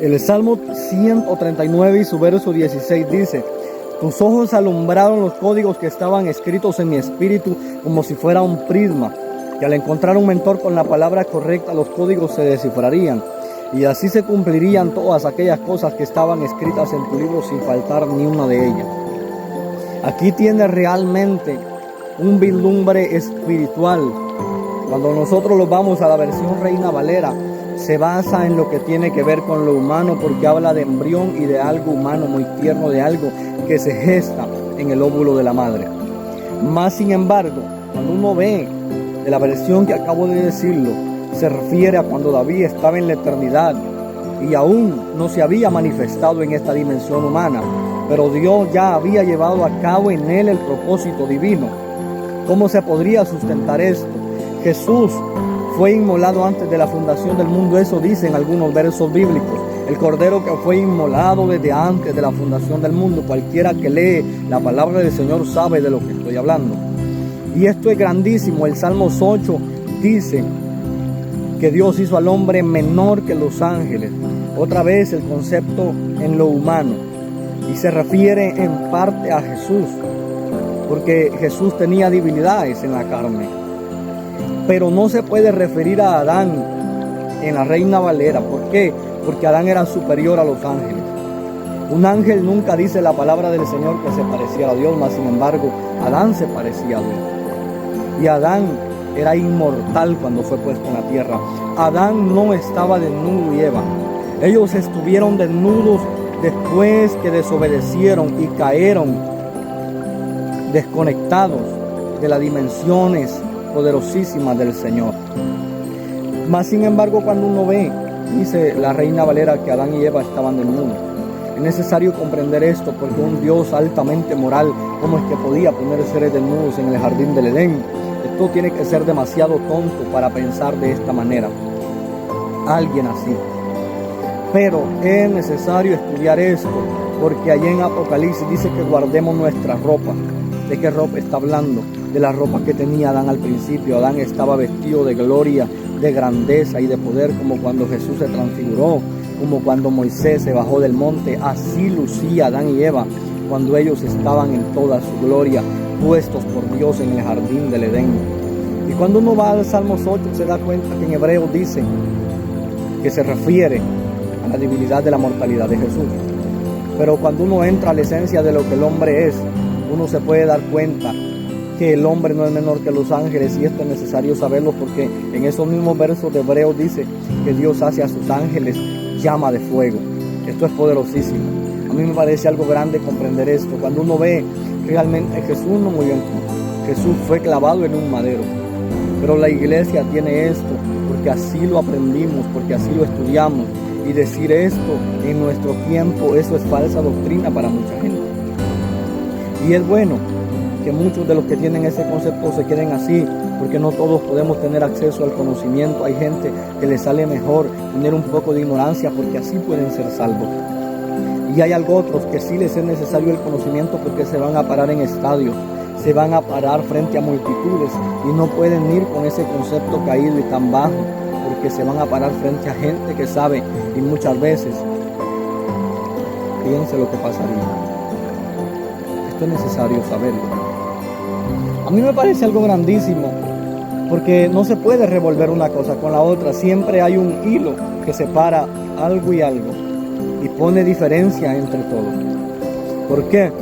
El Salmo 139 y su verso 16 dice: tus ojos alumbraron los códigos que estaban escritos en mi espíritu como si fuera un prisma, que al encontrar un mentor con la palabra correcta los códigos se descifrarían y así se cumplirían todas aquellas cosas que estaban escritas en tu libro sin faltar ni una de ellas. Aquí tiene realmente un vislumbre espiritual. Cuando nosotros lo vamos a la versión Reina Valera, se basa en lo que tiene que ver con lo humano, porque habla de embrión y de algo humano muy tierno, de algo que se gesta en el óvulo de la madre. Más sin embargo, cuando uno ve de la versión que acabo de decirlo, se refiere a cuando David estaba en la eternidad y aún no se había manifestado en esta dimensión humana, pero Dios ya había llevado a cabo en él el propósito divino. ¿Cómo se podría sustentar esto? Jesús fue inmolado antes de la fundación del mundo, eso dicen algunos versos bíblicos. El cordero que fue inmolado desde antes de la fundación del mundo. Cualquiera que lee la palabra del Señor sabe de lo que estoy hablando. Y esto es grandísimo. El Salmos 8 dice que Dios hizo al hombre menor que los ángeles. Otra vez el concepto en lo humano. Y se refiere en parte a Jesús, porque Jesús tenía debilidades en la carne. Pero no se puede referir a Adán en la Reina Valera. ¿Por qué? Porque Adán era superior a los ángeles. Un ángel nunca dice la palabra del Señor que se parecía a Dios, mas sin embargo, Adán se parecía a Dios. Y Adán era inmortal cuando fue puesto en la tierra. Adán no estaba desnudo y Eva. Ellos estuvieron desnudos después que desobedecieron y cayeron desconectados de las dimensiones poderosísimas del Señor. Mas sin embargo, cuando uno ve, dice la Reina Valera, que Adán y Eva estaban desnudos. Es necesario comprender esto, porque un Dios altamente moral, ¿cómo es que podía poner seres desnudos en el jardín del Edén? Esto tiene que ser demasiado tonto para pensar de esta manera. Alguien así. Pero es necesario estudiar esto, porque allí en Apocalipsis dice que guardemos nuestra ropa. ¿De qué ropa está hablando? De la ropa que tenía Adán al principio. Adán estaba vestido de gloria, de grandeza y de poder, como cuando Jesús se transfiguró, como cuando Moisés se bajó del monte. Así lucía Adán y Eva cuando ellos estaban en toda su gloria, puestos por Dios en el jardín del Edén. Y cuando uno va al Salmos 8 se da cuenta que en Hebreos dice que se refiere a la divinidad de la mortalidad de Jesús. Pero cuando uno entra a la esencia de lo que el hombre es, uno se puede dar cuenta que el hombre no es menor que los ángeles, y esto es necesario saberlo porque en esos mismos versos de Hebreos dice que Dios hace a sus ángeles llama de fuego. Esto es poderosísimo. A mí me parece algo grande comprender esto. Cuando uno ve realmente Jesús no murió en cruz, Jesús fue clavado en un madero, pero la iglesia tiene esto porque así lo aprendimos, porque así lo estudiamos, y decir esto en nuestro tiempo, eso es falsa doctrina para mucha gente. Y es bueno que muchos de los que tienen ese concepto se queden así, porque no todos podemos tener acceso al conocimiento. Hay gente que les sale mejor tener un poco de ignorancia porque así pueden ser salvos. Y hay algo otros que sí les es necesario el conocimiento porque se van a parar en estadios, se van a parar frente a multitudes y no pueden ir con ese concepto caído y tan bajo, porque se van a parar frente a gente que sabe, y muchas veces fíjense lo que pasaría. Esto es necesario saberlo. A mí me parece algo grandísimo, porque no se puede revolver una cosa con la otra. Siempre hay un hilo que separa algo y algo y pone diferencia entre todos. ¿Por qué?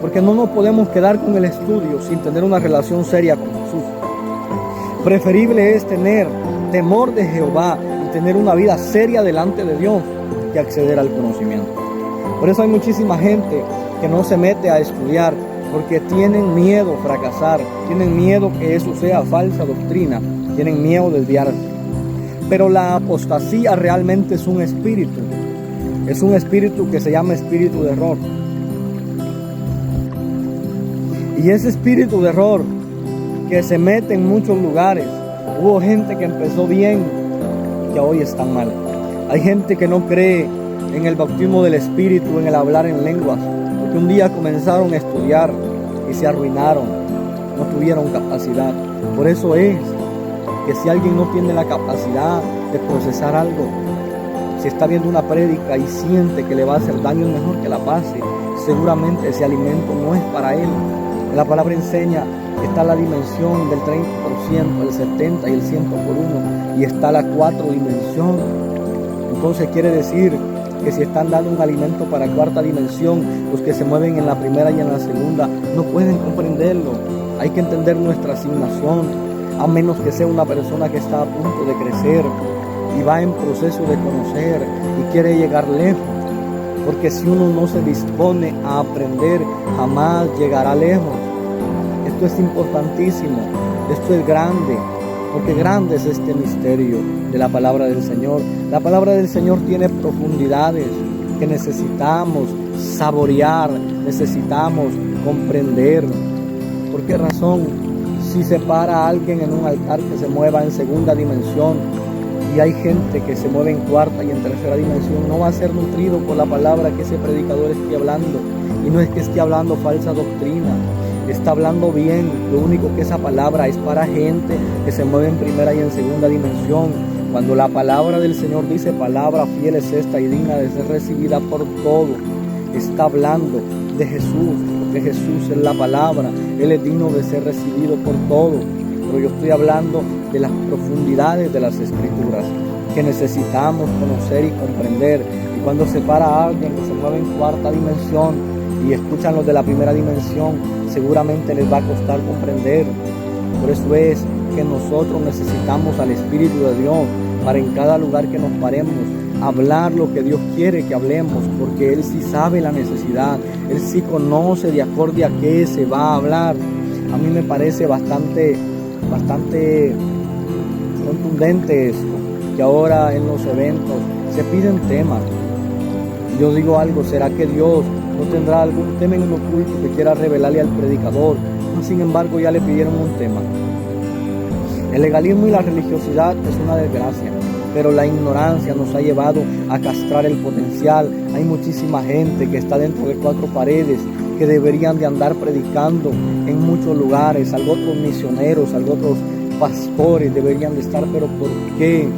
Porque no nos podemos quedar con el estudio sin tener una relación seria con Jesús. Preferible es tener temor de Jehová y tener una vida seria delante de Dios que acceder al conocimiento. Por eso hay muchísima gente que no se mete a estudiar porque tienen miedo a fracasar, tienen miedo que eso sea falsa doctrina, tienen miedo de desviarse. Pero la apostasía realmente es un espíritu que se llama espíritu de error. Y ese espíritu de error que se mete en muchos lugares, hubo gente que empezó bien que hoy están mal. Hay gente que no cree en el bautismo del espíritu, en el hablar en lenguas, porque un día comenzaron a estudiar y se arruinaron, no tuvieron capacidad. Por eso es que si alguien no tiene la capacidad de procesar algo, Si está viendo una prédica y siente que le va a hacer daño, es mejor que la pase. Seguramente ese alimento no es para él. La palabra enseña que está la dimensión del 30%, el 70 y el 100 por 1, y está la 4 dimensión. Entonces quiere decir que si están dando un alimento para cuarta dimensión, los que se mueven en la primera y en la segunda no pueden comprenderlo. Hay que entender nuestra asignación, a menos que sea una persona que está a punto de crecer y va en proceso de conocer y quiere llegar lejos. Porque si uno no se dispone a aprender, jamás llegará lejos. Esto es importantísimo, esto es grande, porque grande es este misterio de la palabra del Señor. La palabra del Señor tiene profundidades que necesitamos saborear, necesitamos comprender. ¿Por qué razón? Si se para a alguien en un altar que se mueva en segunda dimensión y hay gente que se mueve en cuarta y en tercera dimensión, no va a ser nutrido por la palabra que ese predicador esté hablando. Y no es que esté hablando falsa doctrina, está hablando bien. Lo único que esa palabra es para gente que se mueve en primera y en segunda dimensión. Cuando la palabra del Señor dice: palabra fiel es esta y digna de ser recibida por todos, está hablando de Jesús, porque Jesús es la palabra, Él es digno de ser recibido por todos. Pero yo estoy hablando de las profundidades de las Escrituras que necesitamos conocer y comprender. Y cuando se para a alguien que se mueve en cuarta dimensión y escuchan los de la primera dimensión, seguramente les va a costar comprender. Por eso es que nosotros necesitamos al Espíritu de Dios para en cada lugar que nos paremos hablar lo que Dios quiere que hablemos, porque Él sí sabe la necesidad, Él sí conoce de acorde a qué se va a hablar. A mí me parece bastante contundente esto, que ahora en los eventos se piden temas. Yo digo algo: ¿será que Dios no tendrá algún tema en oculto que quiera revelarle al predicador? Sin embargo, ya le pidieron un tema. El legalismo y la religiosidad es una desgracia, pero la ignorancia nos ha llevado a castrar el potencial. Hay muchísima gente que está dentro de cuatro paredes, que deberían de andar predicando en muchos lugares. Algo otros misioneros, algo otros pastores deberían de estar, pero ¿por qué?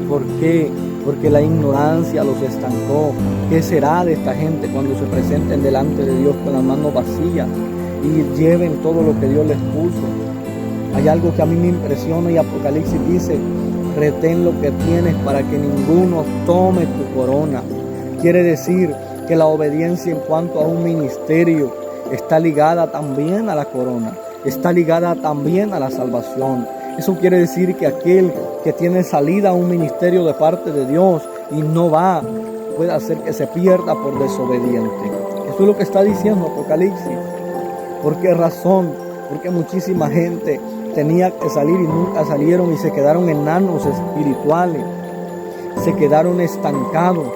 ¿Por qué? Porque la ignorancia los estancó. ¿Qué será de esta gente cuando se presenten delante de Dios con las manos vacías y lleven todo lo que Dios les puso? Hay algo que a mí me impresiona y Apocalipsis dice: retén lo que tienes para que ninguno tome tu corona. Quiere decir que la obediencia en cuanto a un ministerio está ligada también a la corona, está ligada también a la salvación. Eso quiere decir que aquel que tiene salida a un ministerio de parte de Dios y no va, puede hacer que se pierda por desobediente. Eso es lo que está diciendo Apocalipsis. ¿Por qué razón? Porque muchísima gente tenía que salir y nunca salieron y se quedaron enanos espirituales, se quedaron estancados,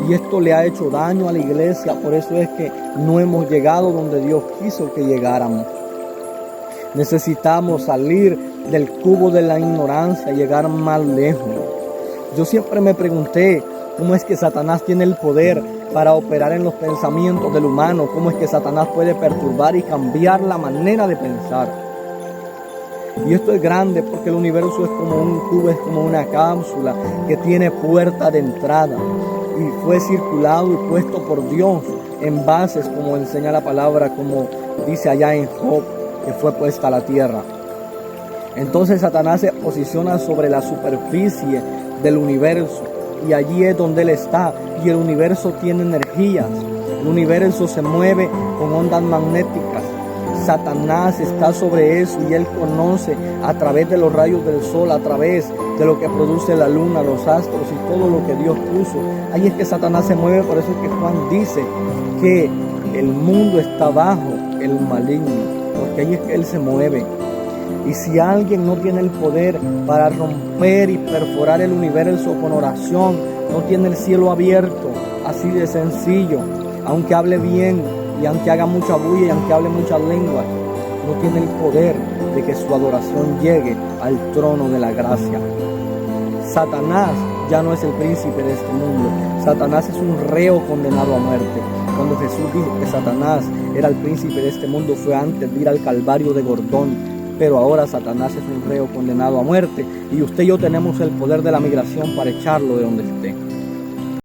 y esto le ha hecho daño a la iglesia. Por eso es que no hemos llegado donde Dios quiso que llegáramos. Necesitamos salir del cubo de la ignorancia y llegar más lejos. Yo siempre me pregunté cómo es que Satanás tiene el poder para operar en los pensamientos del humano, cómo es que Satanás puede perturbar y cambiar la manera de pensar. Y esto es grande porque el universo es como un cubo, es como una cápsula que tiene puerta de entrada y fue circulado y puesto por Dios en bases, como enseña la palabra, como dice allá en Job, que fue puesta a la tierra. Entonces Satanás se posiciona sobre la superficie del universo y allí es donde él está, y el universo tiene energías, el universo se mueve con ondas magnéticas. Satanás está sobre eso y él conoce a través de los rayos del sol, a través de lo que produce la luna, los astros y todo lo que Dios puso. Ahí es que Satanás se mueve. Por eso es que Juan dice que el mundo está bajo el maligno, porque ahí es que él se mueve. Y si alguien no tiene el poder para romper y perforar el universo con oración, no tiene el cielo abierto, así de sencillo, aunque hable bien y aunque haga mucha bulla y aunque hable muchas lenguas, no tiene el poder de que su adoración llegue al trono de la gracia. Satanás ya no es el príncipe de este mundo. Satanás es un reo condenado a muerte. Cuando Jesús dijo que Satanás era el príncipe de este mundo, fue antes de ir al Calvario de Gordón. Pero ahora Satanás es un reo condenado a muerte, y usted y yo tenemos el poder de la migración para echarlo de donde esté.